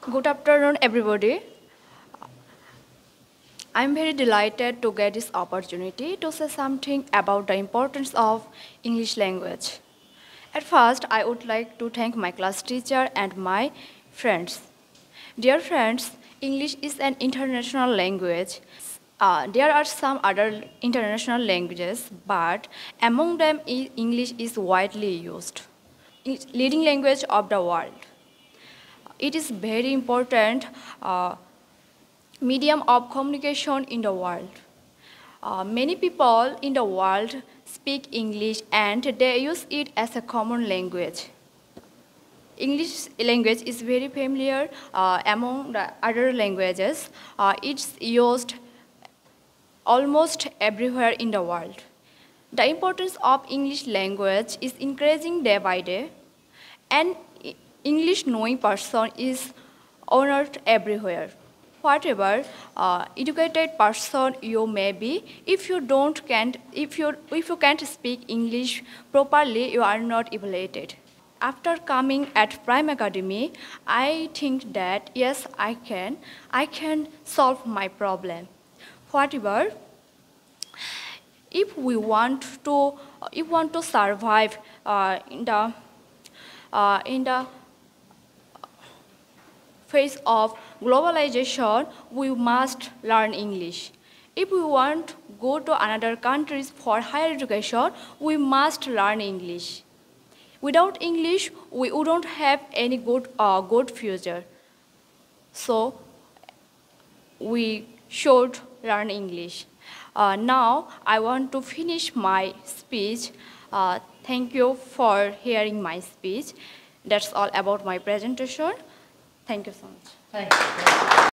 Good afternoon, everybody. I'm very delighted to get this opportunity to say something about the importance of English language. At first, I would like to thank my class teacher and my friends. Dear friends, English is an international language. There are some other international languages, but among them, English is widely used. It's leading language of the world. It is very important medium of communication in the world. Many people in the world speak English and they use it as a common language. English language is very familiar among the other languages. It's used almost everywhere in the world. The importance of English language is increasing day by day, and English knowing person is honored everywhere. Whatever educated person you may be, if you can't speak English properly, you are not evaluated. After coming at Prime Academy, I think that yes, I can solve my problem. Whatever, if we want to survive in the face of globalization, we must learn English. If we want to go to another countries for higher education, we must learn English. Without English, we wouldn't have any good future. So we should learn English. Now I want to finish my speech. Thank you for hearing my speech. That's all about my presentation. Thank you so much. Thank you.